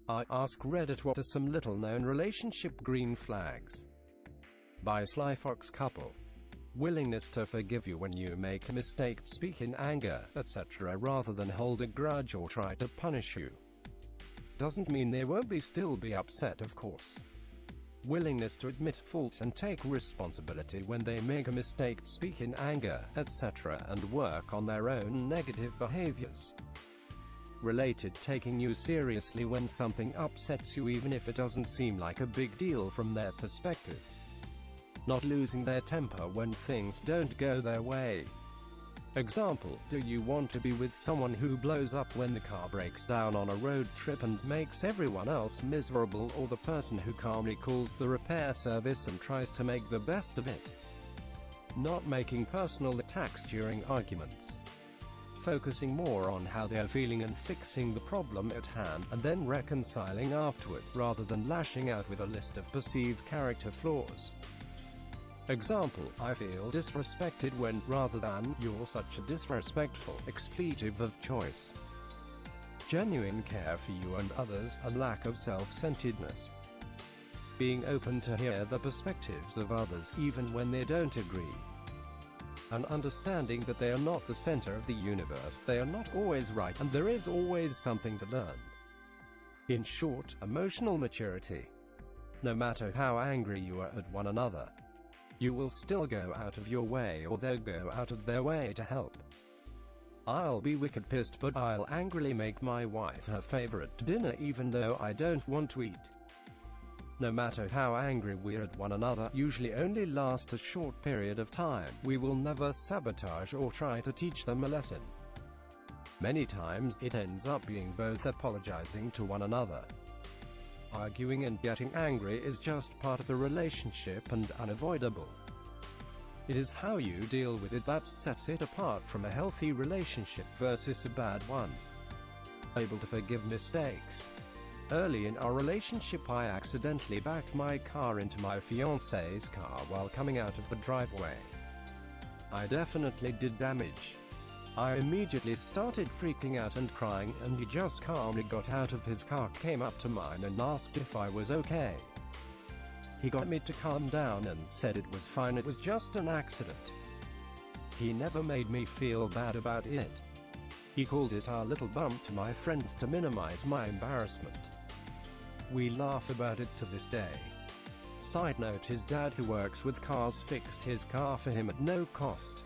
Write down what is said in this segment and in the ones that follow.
I ask Reddit what are some little-known relationship green flags. By Sly Fox Couple. Willingness to forgive you when you make a mistake, speak in anger, etc. rather than hold a grudge or try to punish you. Doesn't mean they won't still be upset, of course. Willingness to admit fault and take responsibility when they make a mistake, speak in anger, etc. and work on their own negative behaviors. Related, taking you seriously when something upsets you even if it doesn't seem like a big deal from their perspective. Not losing their temper when things don't go their way. Example, do you want to be with someone who blows up when the car breaks down on a road trip and makes everyone else miserable, or the person who calmly calls the repair service and tries to make the best of it? Not making personal attacks during arguments. Focusing more on how they're feeling and fixing the problem at hand, and then reconciling afterward, rather than lashing out with a list of perceived character flaws. Example, I feel disrespected when, rather than, you're such a disrespectful, expletive of choice. Genuine care for you and others, a lack of self-centeredness. Being open to hear the perspectives of others even when they don't agree. An understanding that they are not the center of the universe, they are not always right, and there is always something to learn. In short, emotional maturity. No matter how angry you are at one another, you will still go out of your way, or they'll go out of their way to help. I'll be wicked pissed, but I'll angrily make my wife her favorite dinner even though I don't want to eat. No matter how angry we're at one another, usually only lasts a short period of time, we will never sabotage or try to teach them a lesson. Many times, it ends up being both apologizing to one another. Arguing and getting angry is just part of the relationship and unavoidable. It is how you deal with it that sets it apart from a healthy relationship versus a bad one. Able to forgive mistakes. Early in our relationship, I accidentally backed my car into my fiancé's car while coming out of the driveway. I definitely did damage. I immediately started freaking out and crying, and he just calmly got out of his car, came up to mine and asked if I was okay. He got me to calm down and said it was fine, it was just an accident. He never made me feel bad about it. He called it our little bump to my friends to minimize my embarrassment. We laugh about it to this day. Side note, his dad, who works with cars, fixed his car for him at no cost.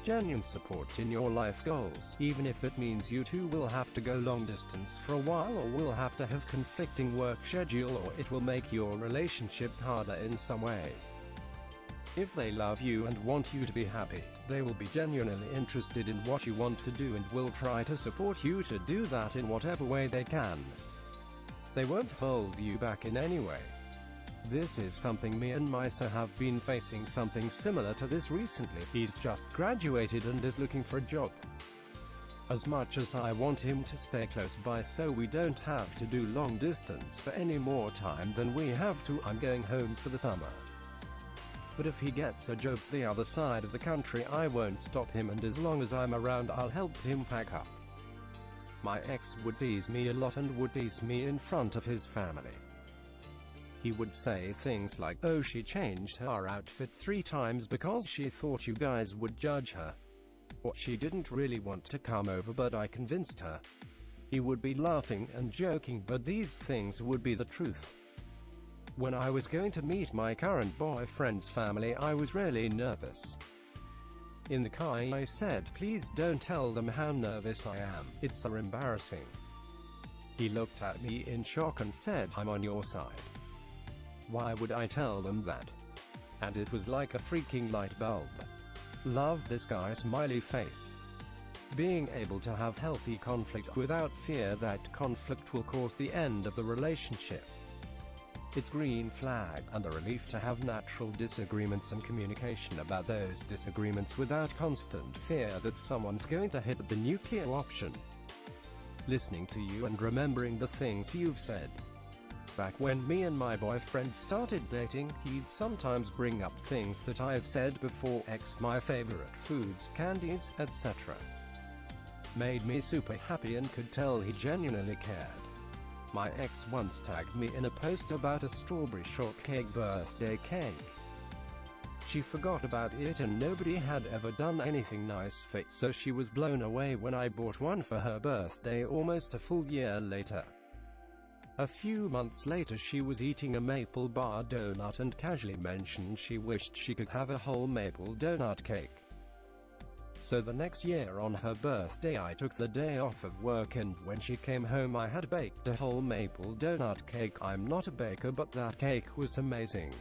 Genuine support in your life goals, even if it means you two will have to go long distance for a while, or will have to have conflicting work schedule, or it will make your relationship harder in some way. If they love you and want you to be happy, they will be genuinely interested in what you want to do and will try to support you to do that in whatever way they can. They won't hold you back in any way. This is something me and my sir have been facing something similar to this recently. He's just graduated and is looking for a job. As much as I want him to stay close by so we don't have to do long distance for any more time than we have to, I'm going home for the summer. But if he gets a job the other side of the country, I won't stop him, and as long as I'm around, I'll help him pack up. My ex would tease me a lot and would tease me in front of his family. He would say things like, "Oh, she changed her outfit 3 times because she thought you guys would judge her." Or, "She didn't really want to come over but I convinced her." He would be laughing and joking, but these things would be the truth. When I was going to meet my current boyfriend's family, I was really nervous. In the car I said, "Please don't tell them how nervous I am, it's so embarrassing." He looked at me in shock and said, "I'm on your side. Why would I tell them that?" And it was like a freaking light bulb. Love this guy, smiley face. Being able to have healthy conflict without fear that conflict will cause the end of the relationship. It's green flag, and a relief to have natural disagreements and communication about those disagreements without constant fear that someone's going to hit the nuclear option. Listening to you and remembering the things you've said. Back when me and my boyfriend started dating, he'd sometimes bring up things that I've said before, my favorite foods, candies, etc. Made me super happy and could tell he genuinely cared. My ex once tagged me in a post about a strawberry shortcake birthday cake. She forgot about it and nobody had ever done anything nice for it, so she was blown away when I bought one for her birthday almost a full year later. A few months later she was eating a maple bar donut and casually mentioned she wished she could have a whole maple donut cake. So the next year on her birthday I took the day off of work, and when she came home I had baked a whole maple donut cake. I'm not a baker, but that cake was amazing.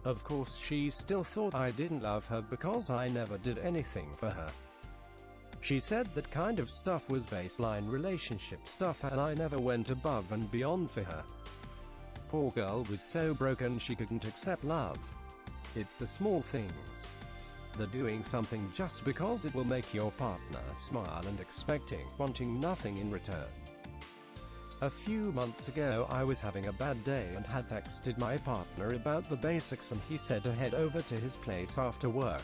Of course she still thought I didn't love her because I never did anything for her. She said that kind of stuff was baseline relationship stuff and I never went above and beyond for her. Poor girl was so broken she couldn't accept love. It's the small things. The doing something just because it will make your partner smile and wanting nothing in return. A few months ago I was having a bad day and had texted my partner about the basics, and he said to head over to his place after work.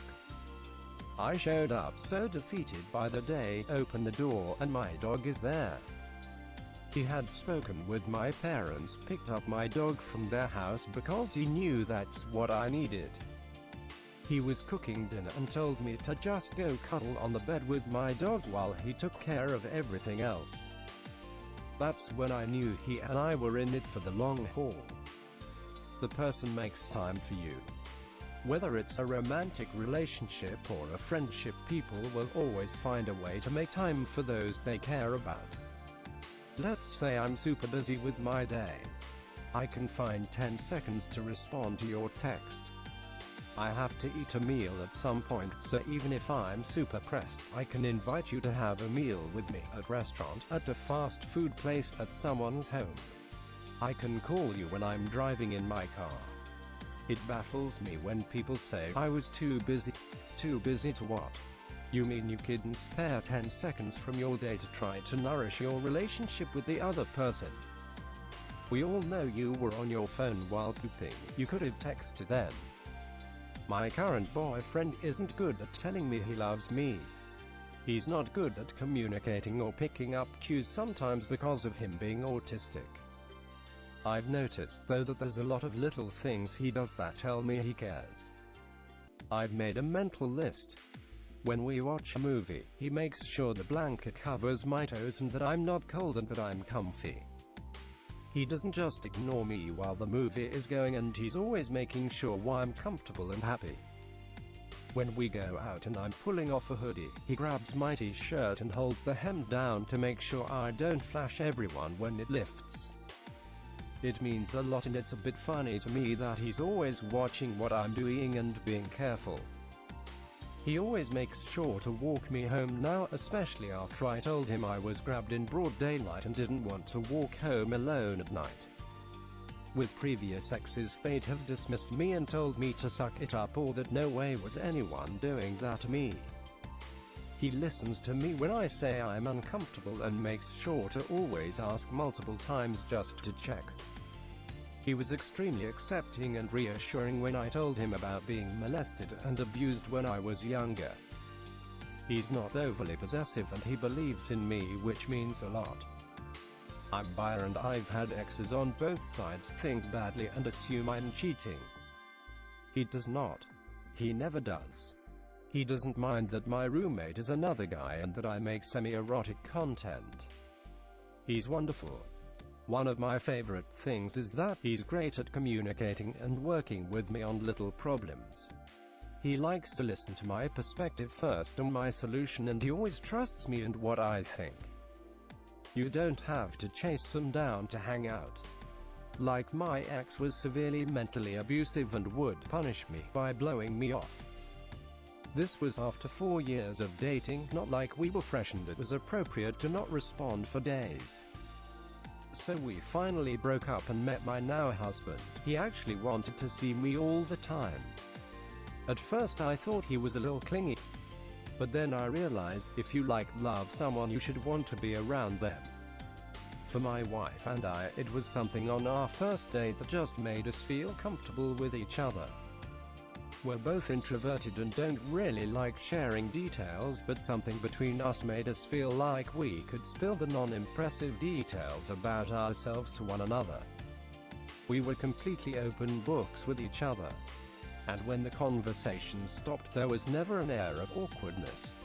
I showed up so defeated by the day, opened the door, and my dog is there. He had spoken with my parents, picked up my dog from their house because he knew that's what I needed. He was cooking dinner and told me to just go cuddle on the bed with my dog while he took care of everything else. That's when I knew he and I were in it for the long haul. The person makes time for you. Whether it's a romantic relationship or a friendship, people will always find a way to make time for those they care about. Let's say I'm super busy with my day. I can find 10 seconds to respond to your text. I have to eat a meal at some point, so even if I'm super pressed, I can invite you to have a meal with me at a restaurant, at a fast food place, at someone's home. I can call you when I'm driving in my car. It baffles me when people say I was too busy. Too busy to what? You mean you couldn't spare 10 seconds from your day to try to nourish your relationship with the other person? We all know you were on your phone while pooping. You could have texted then. My current boyfriend isn't good at telling me he loves me. He's not good at communicating or picking up cues sometimes because of him being autistic. I've noticed though that there's a lot of little things he does that tell me he cares. I've made a mental list. When we watch a movie, he makes sure the blanket covers my toes and that I'm not cold and that I'm comfy. He doesn't just ignore me while the movie is going, and he's always making sure I'm comfortable and happy. When we go out and I'm pulling off a hoodie, he grabs my t-shirt and holds the hem down to make sure I don't flash everyone when it lifts. It means a lot, and it's a bit funny to me that he's always watching what I'm doing and being careful. He always makes sure to walk me home now, especially after I told him I was grabbed in broad daylight and didn't want to walk home alone at night. With previous exes, fate have dismissed me and told me to suck it up, or that no way was anyone doing that to me. He listens to me when I say I'm uncomfortable and makes sure to always ask multiple times just to check. He was extremely accepting and reassuring when I told him about being molested and abused when I was younger. He's not overly possessive and he believes in me, which means a lot. I'm bi and I've had exes on both sides think badly and assume I'm cheating. He does not. He never does. He doesn't mind that my roommate is another guy and that I make semi-erotic content. He's wonderful. One of my favorite things is that he's great at communicating and working with me on little problems. He likes to listen to my perspective first and my solution, and he always trusts me and what I think. You don't have to chase him down to hang out. Like, my ex was severely mentally abusive and would punish me by blowing me off. This was after 4 years of dating, not like we were fresh and it was appropriate to not respond for days. So we finally broke up and met my now husband. He actually wanted to see me all the time. At first I thought he was a little clingy. But then I realized, if you love someone, you should want to be around them. For my wife and I, it was something on our first date that just made us feel comfortable with each other. We're both introverted and don't really like sharing details, but something between us made us feel like we could spill the non-impressive details about ourselves to one another. We were completely open books with each other. And when the conversation stopped, there was never an air of awkwardness.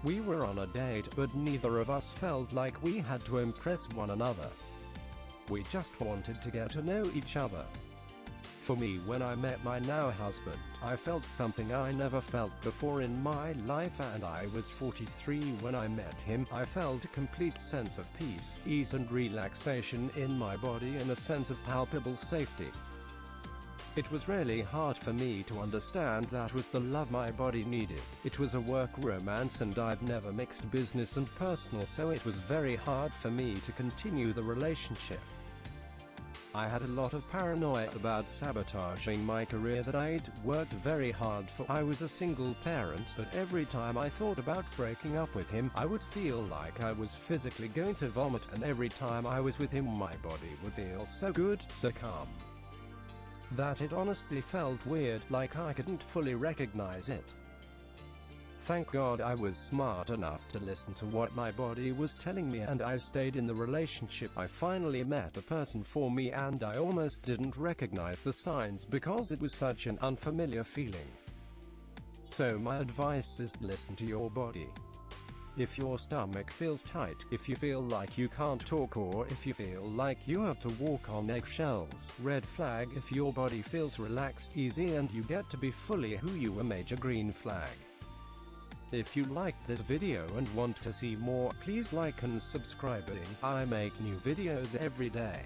We were on a date, but neither of us felt like we had to impress one another. We just wanted to get to know each other. For me, when I met my now husband, I felt something I never felt before in my life, and I was 43 when I met him. I felt a complete sense of peace, ease and relaxation in my body, and a sense of palpable safety. It was really hard for me to understand that was the love my body needed. It was a work romance, and I've never mixed business and personal, so it was very hard for me to continue the relationship. I had a lot of paranoia about sabotaging my career that I'd worked very hard for. I was a single parent, but every time I thought about breaking up with him, I would feel like I was physically going to vomit, and every time I was with him, my body would feel so good, so calm, that it honestly felt weird, like I couldn't fully recognize it. Thank God I was smart enough to listen to what my body was telling me, and I stayed in the relationship. I finally met a person for me, and I almost didn't recognize the signs because it was such an unfamiliar feeling. So my advice is, listen to your body. If your stomach feels tight, if you feel like you can't talk, or if you feel like you have to walk on eggshells, red flag. If your body feels relaxed, easy, and you get to be fully who you are, major green flag. If you liked this video and want to see more, please like and subscribe. I make new videos every day.